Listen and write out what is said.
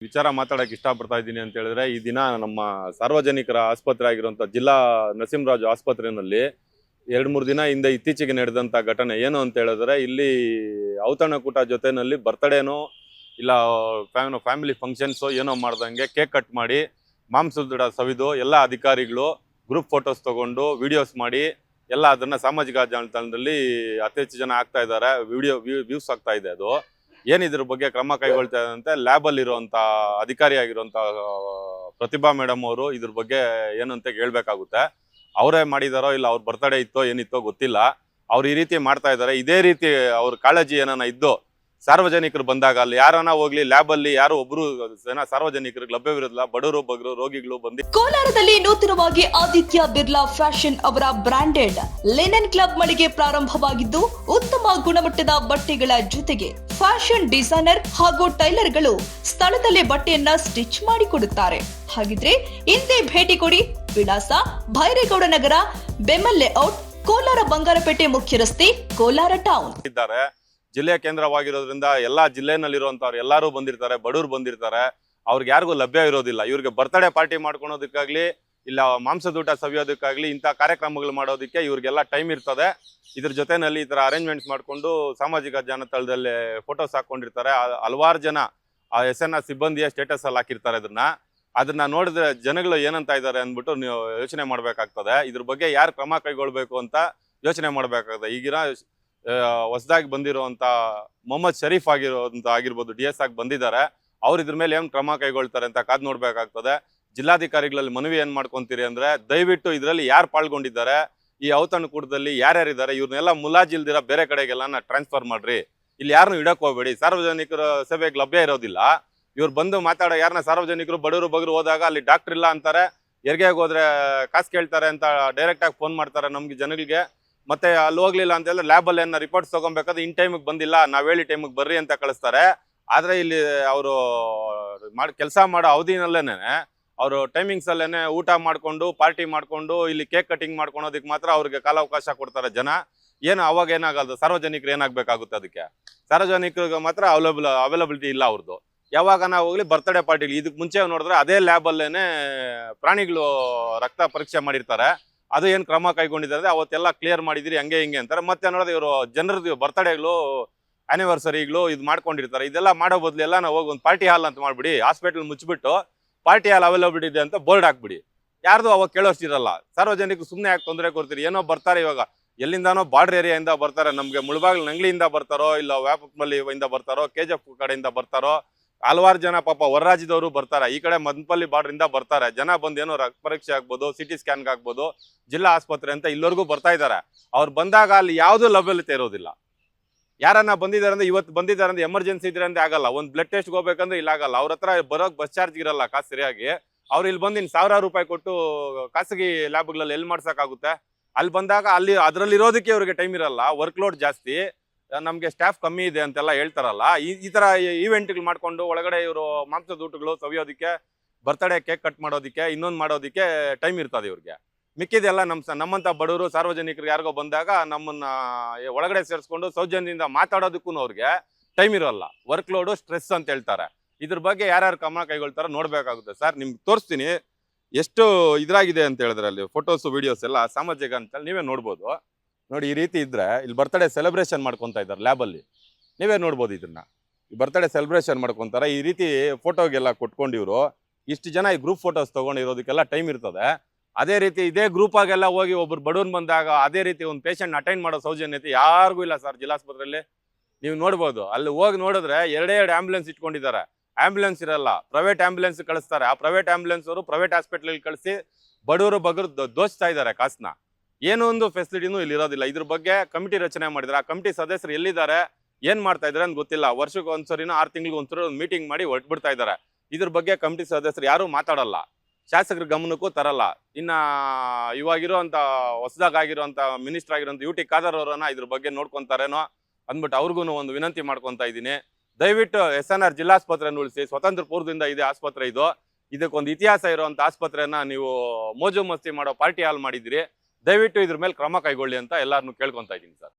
ವಿಚಾರ ಮಾತಾಡಕ್ಕೆ ಇಷ್ಟಪಡ್ತಾ ಇದ್ದೀನಿ ಅಂತ ಹೇಳಿದ್ರೆ, ಈ ದಿನ ನಮ್ಮ ಸಾರ್ವಜನಿಕರ ಆಸ್ಪತ್ರೆ ಆಗಿರುವಂತ ಜಿಲ್ಲಾ ನರಸಿಂಹರಾಜು ಆಸ್ಪತ್ರೆಯಲ್ಲಿ 2-3 ದಿನ ಹಿಂದೆ ಇತ್ತೀಚೆಗೆ ನಡೆದಂತ ಘಟನೆ ಏನು ಅಂತ ಹೇಳಿದ್ರೆ, ಇಲ್ಲಿ ಔತಣಕೂಟ ಜೊತೆನಲ್ಲಿ ಬರ್ತ್ಡೇನೋ ಇಲ್ಲ ಫ್ಯಾಮಿಲಿ ಫಂಕ್ಷನ್ಸ್ ಏನೋ ಮಾಡ್ದಂಗೆ ಕೇಕ್ ಕಟ್ ಮಾಡಿ ಮಾಂಸದ ಸವಿದು ಎಲ್ಲ ಅಧಿಕಾರಿಗಳು ಗ್ರೂಪ್ ಫೋಟೋಸ್ ತಗೊಂಡು ವಿಡಿಯೋಸ್ ಮಾಡಿ ಎಲ್ಲ ಅದನ್ನ ಸಾಮಾಜಿಕ ಜಾಲತಾಣದಲ್ಲಿ ಅತಿ ಹೆಚ್ಚು ಜನ ಆಗ್ತಾ ಇದ್ದಾರೆ. ವ್ಯೂಸ್ ಆಗ್ತಾ ಇದೆ. ಅದು ಏನಿದ್ರ ಬಗ್ಗೆ ಕ್ರಮ ಕೈಗೊಳ್ತಾ ಇದ್ದಂತೆ ಲ್ಯಾಬ್ ಅಲ್ಲಿ ಇರುವಂತ ಅಧಿಕಾರಿ ಆಗಿರುವಂತ ಪ್ರತಿಭಾ ಮೇಡಮ್ ಅವರು ಇದ್ರ ಬಗ್ಗೆ ಏನು ಅಂತ ಹೇಳ್ಬೇಕಾಗುತ್ತೆ. ಅವರೇ ಮಾಡಿದಾರೋ ಇಲ್ಲ ಅವ್ರ ಬರ್ತಡೇ ಇತ್ತೋ ಏನಿತ್ತೋ ಗೊತ್ತಿಲ್ಲ. ಅವ್ರು ಈ ರೀತಿ ಮಾಡ್ತಾ ಇದ್ದಾರೆ. ಇದೇ ರೀತಿ ಅವ್ರ ಕಾಳಜಿ ಏನಾನ ಇದ್ದು ಸಾರ್ವಜನಿಕರು ಬಂದಾಗ ಅಲ್ಲಿ ಯಾರನ್ನ ಹೋಗ್ಲಿ ಲ್ಯಾಬ್ ಅಲ್ಲಿ ಯಾರು ಒಬ್ರು ಜನ ಸಾರ್ವಜನಿಕರಿಗೆ ಲಭ್ಯವಿರೋದಿಲ್ಲ. ಬಡವರು ಬಗ್ರು ರೋಗಿಗಳು ಬಂದು ಕೋಲಾರದಲ್ಲಿ ನೂತನವಾಗಿ ಆದಿತ್ಯ ಬಿರ್ಲಾ ಫ್ಯಾಷನ್ ಅವರ ಬ್ರಾಂಡೆಡ್ ಲಿನನ್ ಕ್ಲಬ್ ಮಳಿಗೆ ಪ್ರಾರಂಭವಾಗಿದ್ದು, ಉತ್ತಮ ಗುಣಮಟ್ಟದ ಬಟ್ಟೆಗಳ ಜೊತೆಗೆ ಫ್ಯಾಷನ್ ಡಿಸೈನರ್ ಹಾಗೂ ಟೈಲರ್ಗಳು ಸ್ಥಳದಲ್ಲೇ ಬಟ್ಟೆಯನ್ನ ಸ್ಟಿಚ್ ಮಾಡಿಕೊಡುತ್ತಾರೆ. ಹಾಗಿದ್ರೆ ಹಿಂದೆ ಭೇಟಿ ಕೊಡಿ. ವಿಳಾಸ ಭೈರೇಗೌಡ ನಗರ, ಬೆಮಲ್ ಲೇಔಟ್, ಕೋಲಾರ ಬಂಗಾರಪೇಟೆ ಮುಖ್ಯ ರಸ್ತೆ, ಕೋಲಾರ ಟೌನ್. ಜಿಲ್ಲೆಯ ಕೇಂದ್ರವಾಗಿರೋದ್ರಿಂದ ಎಲ್ಲಾ ಜಿಲ್ಲೆನಲ್ಲಿರುವಂತವ್ರು ಎಲ್ಲರೂ ಬಂದಿರ್ತಾರೆ, ಬಡವರು ಬಂದಿರ್ತಾರೆ. ಅವ್ರಿಗೆ ಯಾರಿಗೂ ಲಭ್ಯ ಇರೋದಿಲ್ಲ. ಇವ್ರಿಗೆ ಬರ್ತ್ಡೇ ಪಾರ್ಟಿ ಮಾಡ್ಕೊಳೋದಕ್ಕಾಗ್ಲಿ ಇಲ್ಲ ಮಾಂಸದೂಟ ಸವಿಯೋದಕ್ಕಾಗ್ಲಿ ಇಂಥ ಕಾರ್ಯಕ್ರಮಗಳು ಮಾಡೋದಕ್ಕೆ ಇವ್ರಿಗೆಲ್ಲ ಟೈಮ್ ಇರ್ತದೆ. ಇದ್ರ ಜೊತೆನಲ್ಲಿ ಈ ತರ ಅರೇಂಜ್ಮೆಂಟ್ಸ್ ಮಾಡ್ಕೊಂಡು ಸಾಮಾಜಿಕ ಜಾಲತಾಣದಲ್ಲಿ ಫೋಟೋಸ್ ಹಾಕೊಂಡಿರ್ತಾರೆ. ಹಲವಾರು ಜನ ಆ SNR ಸಿಬ್ಬಂದಿಯ ಸ್ಟೇಟಸ್ ಅಲ್ಲಿ ಹಾಕಿರ್ತಾರೆ. ಅದನ್ನ ನೋಡಿದ್ರೆ ಜನಗಳು ಏನಂತ ಇದ್ದಾರೆ ಅಂದ್ಬಿಟ್ಟು ನೀವು ಯೋಚನೆ ಮಾಡ್ಬೇಕಾಗ್ತದೆ. ಇದ್ರ ಬಗ್ಗೆ ಯಾರು ಕ್ರಮ ಕೈಗೊಳ್ಬೇಕು ಅಂತ ಯೋಚನೆ ಮಾಡ್ಬೇಕಾಗ್ತದೆ. ಈಗಿನ ಹೊಸದಾಗಿ ಬಂದಿರುವಂತ ಮೊಹಮ್ಮದ್ ಶರೀಫ್ ಆಗಿರ್ಬೋದು, DS ಆಗಿ ಬಂದಿದ್ದಾರೆ. ಅವ್ರು ಇದ್ರ ಮೇಲೆ ಏನ್ ಕ್ರಮ ಕೈಗೊಳ್ತಾರೆ ಅಂತ ಕಾದ್ ನೋಡ್ಬೇಕಾಗ್ತದೆ. ಜಿಲ್ಲಾಧಿಕಾರಿಗಳಲ್ಲಿ ಮನವಿ ಏನ್ ಮಾಡ್ಕೊಂತೀರಿ ಅಂದ್ರೆ, ದಯವಿಟ್ಟು ಇದ್ರಲ್ಲಿ ಯಾರು ಪಾಲ್ಗೊಂಡಿದ್ದಾರೆ, ಈ ಔತಣಕೂಟದಲ್ಲಿ ಯಾರ್ಯಾರಿದ್ದಾರೆ, ಇವ್ರನ್ನೆಲ್ಲ ಮುಲಾಜಿಲ್ದಿರ ಬೇರೆ ಕಡೆಗೆಲ್ಲ ಟ್ರಾನ್ಸ್ಫರ್ ಮಾಡ್ರಿ. ಇಲ್ಲಿ ಯಾರನ್ನು ಇಡಕ್ ಹೋಗ್ಬೇಡಿ. ಸಾರ್ವಜನಿಕರ ಸೇವೆಗೆ ಲಭ್ಯ ಇರೋದಿಲ್ಲ. ಇವ್ರು ಬಂದು ಮಾತಾಡೋ ಯಾರನ್ನ ಸಾರ್ವಜನಿಕರು ಬಡವರು ಬಗ್ರು ಹೋದಾಗ ಅಲ್ಲಿ ಡಾಕ್ಟರ್ ಇಲ್ಲ ಅಂತಾರೆ, ಹೆರಿಗೆಗೆ ಹೋದ್ರೆ ಕಾಸು ಕೇಳ್ತಾರೆ ಅಂತ ಡೈರೆಕ್ಟ್ ಆಗಿ ಫೋನ್ ಮಾಡ್ತಾರೆ ನಮ್ಗೆ ಜನಗಳಿಗೆ. ಮತ್ತೆ ಅಲ್ಲಿ ಹೋಗ್ಲಿಲ್ಲ ಅಂತ ಹೇಳಿದ್ರೆ ಲ್ಯಾಬ್ ಅಲ್ಲಿ ಏನ ರಿಪೋರ್ಟ್ಸ್ ತಗೊಬೇಕಾದ್ರೆ ಇನ್ ಟೈಮಿಗೆ ಬಂದಿಲ್ಲ, ನಾವ್ ಹೇಳಿ ಟೈಮಿಗೆ ಬರ್ರಿ ಅಂತ ಕಳಿಸ್ತಾರೆ. ಆದ್ರೆ ಇಲ್ಲಿ ಅವರು ಕೆಲಸ ಮಾಡೋ ಅವಧಿನಲ್ಲೇನೆ ಅವರು ಟೈಮಿಂಗ್ಸ್ ಅಲ್ಲೇನೆ ಊಟ ಮಾಡ್ಕೊಂಡು ಪಾರ್ಟಿ ಮಾಡ್ಕೊಂಡು ಇಲ್ಲಿ ಕೇಕ್ ಕಟಿಂಗ್ ಮಾಡ್ಕೊಳೋದಕ್ಕೆ ಮಾತ್ರ ಅವ್ರಿಗೆ ಕಾಲಾವಕಾಶ ಕೊಡ್ತಾರೆ ಜನ. ಏನು ಅವಾಗ ಏನಾಗಲ್ಲ, ಸಾರ್ವಜನಿಕರು ಏನಾಗ್ಬೇಕಾಗುತ್ತೆ, ಅದಕ್ಕೆ ಸಾರ್ವಜನಿಕರಿಗೆ ಮಾತ್ರ ಅವೈಲಬಿಲಿಟಿ ಇಲ್ಲ ಅವ್ರದ್ದು. ಯಾವಾಗ ನಾವು ಹೋಗ್ಲಿ ಬರ್ತ್ಡೇ ಪಾರ್ಟಿಲಿ ಇದಕ್ಕೆ ಮುಂಚೆ ನೋಡಿದ್ರೆ ಅದೇ ಲ್ಯಾಬ್ ಅಲ್ಲೇನೆ ಪ್ರಾಣಿಗಳು ರಕ್ತ ಪರೀಕ್ಷೆ ಮಾಡಿರ್ತಾರೆ. ಅದು ಏನು ಕ್ರಮ ಕೈಗೊಂಡಿದ್ದಾರೆ ಅವತ್ತೆಲ್ಲ ಕ್ಲಿಯರ್ ಮಾಡಿದಿರಿ ಹಂಗೆ ಹಿಂಗೆ ಅಂತಾರೆ. ಮತ್ತೆ ನೋಡಿದ್ರೆ ಇವರು ಜನರದ್ದು ಬರ್ತ್ಡೇಗಳು ಆನಿವರ್ಸರಿಗಳು ಇದು ಮಾಡ್ಕೊಂಡಿರ್ತಾರೆ. ಇದೆಲ್ಲ ಮಾಡೋ ಬದಲು ಎಲ್ಲ ನಾವು ಹೋಗಿ ಒಂದು ಪಾರ್ಟಿ ಹಾಲ್ ಅಂತ ಮಾಡ್ಬಿಡಿ, ಹಾಸ್ಪಿಟಲ್ ಮುಚ್ಚಿಬಿಟ್ಟು ಪಾರ್ಟಿ ಹಾಲ್ ಅವೈಲಬಿಲಿಟಿ ಇದೆ ಅಂತ ಬೋರ್ಡ್ ಹಾಕ್ಬಿಡಿ. ಯಾರ್ದು ಅವಾಗ ಕೇಳೋಷ್ಟಿರಲ್ಲ. ಸಾರ್ವಜನಿಕರು ಸುಮ್ಮನೆ ಯಾಕೆ ತೊಂದರೆ ಕೊಡ್ತೀರಿ? ಏನೋ ಬರ್ತಾರೆ, ಇವಾಗ ಎಲ್ಲಿಂದಾನೋ ಬಾರ್ಡರ್ ಏರಿಯಾಯಿಂದ ಬರ್ತಾರೆ, ನಮಗೆ ಮುಳಬಾಗಿಲು ನಂಗ್ಲಿಯಿಂದ ಬರ್ತಾರೋ ಇಲ್ಲ ವ್ಯಾಪಕಮಲ್ಲಿಯಿಂದ ಬರ್ತಾರೋ KGF ಕಡೆಯಿಂದ ಬರ್ತಾರೋ, ಹಲವಾರು ಜನ ಪಾಪ ಹೊರ ರಾಜ್ಯದವರು ಬರ್ತಾರೆ, ಈ ಕಡೆ ಮದನಪಲ್ಲಿ ಬಾರ್ಡರ್ ಇಂದ ಬರ್ತಾರೆ. ಜನ ಬಂದು ಏನೋ ರಕ್ತ ಪರೀಕ್ಷೆ ಆಗ್ಬೋದು, CT ಸ್ಕ್ಯಾನ್ಗೆ ಆಗ್ಬೋದು, ಜಿಲ್ಲಾ ಆಸ್ಪತ್ರೆ ಅಂತ ಇಲ್ಲವರೆಗೂ ಬರ್ತಾ ಇದ್ದಾರೆ. ಅವ್ರು ಬಂದಾಗ ಅಲ್ಲಿ ಯಾವ್ದು ಲಭ್ಯತೆ ಇರೋದಿಲ್ಲ. ಯಾರನ್ನ ಬಂದಿದ್ದಾರೆ ಅಂದ್ರೆ ಇವತ್ತು ಬಂದಿದ್ದಾರೆ ಅಂದ್ರೆ ಎಮರ್ಜೆನ್ಸಿ ಇದ್ರೆ ಅಂದ್ರೆ ಆಗಲ್ಲ. ಒಂದು ಬ್ಲಡ್ ಟೆಸ್ಟ್ ಹೋಗ್ಬೇಕಂದ್ರೆ ಇಲ್ಲ ಆಗಲ್ಲ. ಅವ್ರ ಹತ್ರ ಬರೋಕ್ ಬಸ್ ಚಾರ್ಜ್ ಇರಲ್ಲ ಕಾಸು ಸರಿಯಾಗಿ. ಅವ್ರು ಇಲ್ಲಿ ಬಂದು ₹1000 ಕೊಟ್ಟು ಖಾಸಗಿ ಲ್ಯಾಬ್ಗಳಲ್ಲಿ ಎಲ್ಲಿ ಮಾಡ್ಸಕ್ಕಾಗುತ್ತೆ? ಅಲ್ಲಿ ಬಂದಾಗ ಅಲ್ಲಿ ಅದ್ರಲ್ಲಿ ಇರೋದಕ್ಕೆ ಅವ್ರಿಗೆ ಟೈಮ್ ಇರಲ್ಲ, ವರ್ಕ್ ಲೋಡ್ ಜಾಸ್ತಿ, ನಮ್ಗೆ ಸ್ಟಾಫ್ ಕಮ್ಮಿ ಇದೆ ಅಂತೆಲ್ಲ ಹೇಳ್ತಾರಲ್ಲ. ಈ ತರ ಈವೆಂಟ್ಗಳು ಮಾಡ್ಕೊಂಡು ಒಳಗಡೆ ಇವರು ಮಾಂಸದ ಊಟಗಳು ಸವಿಯೋದಕ್ಕೆ, ಬರ್ತ್ಡೇ ಕೇಕ್ ಕಟ್ ಮಾಡೋದಕ್ಕೆ, ಇನ್ನೊಂದು ಮಾಡೋದಕ್ಕೆ ಟೈಮ್ ಇರ್ತದೆ ಇವ್ರಿಗೆ. ಮಿಕ್ಕಿದೆಲ್ಲ ನಮ್ಮಂತ ಬಡವರು ಸಾರ್ವಜನಿಕರಿಗೆ ಯಾರಿಗೋ ಬಂದಾಗ ನಮ್ಮನ್ನ ಒಳಗಡೆ ಸೇರಿಸ್ಕೊಂಡು ಸೌಜನ್ಯದಿಂದ ಮಾತಾಡೋದಕ್ಕೂ ಅವ್ರಿಗೆ ಟೈಮ್ ಇರೋಲ್ಲ. ವರ್ಕ್ ಲೋಡು, ಸ್ಟ್ರೆಸ್ ಅಂತ ಹೇಳ್ತಾರೆ. ಇದ್ರ ಬಗ್ಗೆ ಯಾರ್ಯಾರು ಕ್ರಮ ಕೈಗೊಳ್ತಾರೋ ನೋಡ್ಬೇಕಾಗುತ್ತೆ. ಸರ್ ನಿಮ್ಗೆ ತೋರಿಸ್ತೀನಿ ಎಷ್ಟು ಇದ್ರಾಗಿದೆ ಅಂತ ಹೇಳಿದ್ರೆ, ಅಲ್ಲಿ ಫೋಟೋಸ್ ವಿಡಿಯೋಸ್ ಎಲ್ಲ ಸಾಮಾಜಿಕ ಅಂತ ನೀವೇ ನೋಡ್ಬೋದು. ನೋಡಿ, ಈ ರೀತಿ ಇದ್ರೆ ಇಲ್ಲಿ ಬರ್ತ್ಡೇ ಸೆಲೆಬ್ರೇಷನ್ ಮಾಡ್ಕೊತಾ ಇದ್ದಾರೆ ಲ್ಯಾಬಲ್ಲಿ. ನೀವೇ ನೋಡ್ಬೋದು ಇದನ್ನ. ಈ ಬರ್ತ್ಡೇ ಸೆಲೆಬ್ರೇಷನ್ ಮಾಡ್ಕೊತಾರೆ. ಈ ರೀತಿ ಫೋಟೋಗೆಲ್ಲ ಕೊಟ್ಕೊಂಡಿವ್ರು ಇಷ್ಟು ಜನ ಈ ಗ್ರೂಪ್ ಫೋಟೋಸ್ ತಗೊಂಡಿರೋದಕ್ಕೆಲ್ಲ ಟೈಮ್ ಇರ್ತದೆ. ಅದೇ ರೀತಿ ಇದೇ ಗ್ರೂಪ್ ಆಗೆಲ್ಲ ಹೋಗಿ ಒಬ್ರು ಬಡವನ್ ಬಂದಾಗ ಅದೇ ರೀತಿ ಒಂದು ಪೇಷಂಟ್ ಅಟೆಂಡ್ ಮಾಡೋ ಸೌಜನ್ಯತೆ ಯಾರಿಗೂ ಇಲ್ಲ ಸರ್ ಜಿಲ್ಲಾಸ್ಪತ್ರೆಯಲ್ಲಿ. ನೀವು ನೋಡ್ಬೋದು, ಅಲ್ಲಿ ಹೋಗಿ ನೋಡಿದ್ರೆ 2 ಆಂಬ್ಯುಲೆನ್ಸ್ ಇಟ್ಕೊಂಡಿದ್ದಾರೆ. ಆಂಬ್ಯುಲೆನ್ಸ್ ಇರಲ್ಲ, ಪ್ರೈವೇಟ್ ಆಂಬ್ಯುಲೆನ್ಸ್ ಕಳಿಸ್ತಾರೆ. ಆ ಪ್ರೈವೇಟ್ ಆಂಬ್ಯುಲೆನ್ಸ್ ಅವರು ಪ್ರೈವೇಟ್ ಹಾಸ್ಪಿಟಲ್ ಕಳಿಸಿ ಬಡವರು ಬಗ್ರು ದೋಚ್ತಾ ಇದ್ದಾರೆ ಕಾಸನ್ನ. ಏನೋ ಒಂದು ಫೆಸಿಲಿಟಿನೂ ಇಲ್ಲಿ ಇರೋದಿಲ್ಲ. ಇದ್ರ ಬಗ್ಗೆ ಕಮಿಟಿ ರಚನೆ ಮಾಡಿದ್ರೆ ಆ ಕಮಿಟಿ ಸದಸ್ಯರು ಎಲ್ಲಿದ್ದಾರೆ, ಏನ್ ಮಾಡ್ತಾ ಇದಾರೆ ಅಂತ ಗೊತ್ತಿಲ್ಲ. ವರ್ಷಕ್ಕೆ ಒಂದ್ಸರಿನೋ 6 ತಿಂಗಳಿಗೆ ಒಂದ್ಸರಿ ಒಂದು ಮೀಟಿಂಗ್ ಮಾಡಿ ಹೊರಟ್ಬಿಡ್ತಾ ಇದ್ದಾರೆ. ಇದ್ರ ಬಗ್ಗೆ ಕಮಿಟಿ ಸದಸ್ಯರು ಯಾರು ಮಾತಾಡಲ್ಲ, ಶಾಸಕರ ಗಮನಕ್ಕೂ ತರಲ್ಲ. ಇನ್ನ ಇವಾಗಿರುವಂತ ಹೊಸದಾಗಿರುವಂತ ಮಿನಿಸ್ಟರ್ ಆಗಿರುವಂತ UT ಖಾದರ್ ಅವರನ್ನ ಇದ್ರ ಬಗ್ಗೆ ನೋಡ್ಕೊಂತಾರೇನೋ ಅಂದ್ಬಿಟ್ಟು ಅವ್ರಿಗೂ ಒಂದು ವಿನಂತಿ ಮಾಡ್ಕೊಂತ ಇದ್ದೀನಿ. ದಯವಿಟ್ಟು SNR ಜಿಲ್ಲಾಸ್ಪತ್ರೆಯನ್ನು ಉಳಿಸಿ. ಸ್ವತಂತ್ರ ಪೂರ್ವದಿಂದ ಇದೆ ಆಸ್ಪತ್ರೆ ಇದು. ಇದಕ್ಕೊಂದು ಇತಿಹಾಸ ಇರುವಂತ ಆಸ್ಪತ್ರೆಯನ್ನ ನೀವು ಮೋಜು ಮಸ್ತಿ ಮಾಡೋ ಪಾರ್ಟಿ ಹಾಲ್ ಮಾಡಿದಿರಿ. ದಯವಿಟ್ಟು ಇದ್ರ ಮೇಲೆ ಕ್ರಮ ಕೈಗೊಳ್ಳಿ ಅಂತ ಎಲ್ಲಾರನ್ನು ಕೇಳ್ಕೊಂತ ಇದ್ದೀನಿ ಸರ್.